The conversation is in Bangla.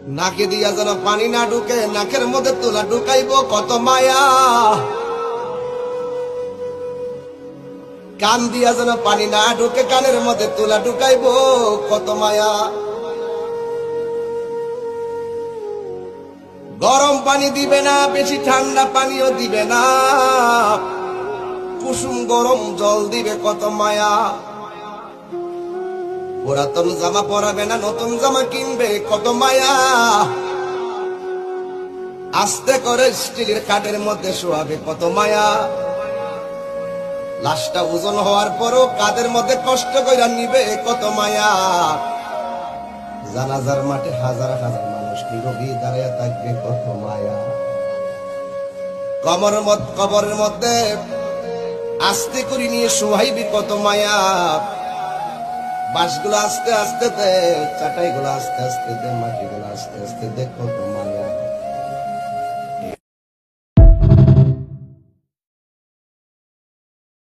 নাকে দিয়া যেন পানি না ঢুকে নাকের মধ্যে তুলা ঢুকাইব কত মায়া। কান দিয়া যেন পানি না ঢুকে কানের মধ্যে তুলা ঢুকাইব কত মায়া। গরম পানি দিবে না, বেশি ঠান্ডা পানিও দিবে না, কুসুম গরম জল দিবে কত মায়া। পুরাতন জামা পরাবে না, নতুন জামা কিনবে কত মায়া। আস্তে করে স্টিলের খাটের মধ্যে শোয়াবে কত মায়া। লাশটা ওজন হওয়ার পরও কাদের মধ্যে কষ্ট করে নিবে কত মায়া। জানাজার মাঠে হাজার হাজার মানুষ নীরবে দাঁড়িয়ে থাকবে কত মায়া। কবরের মধ্যে আস্তে করে নিয়ে শোয়াইবি কত মায়া। বাঁশগুলো আস্তে আস্তে দে, চাটাইগুলো আস্তে আস্তে দে, মাটিগুলো আস্তে আস্তে দে কত মায়া।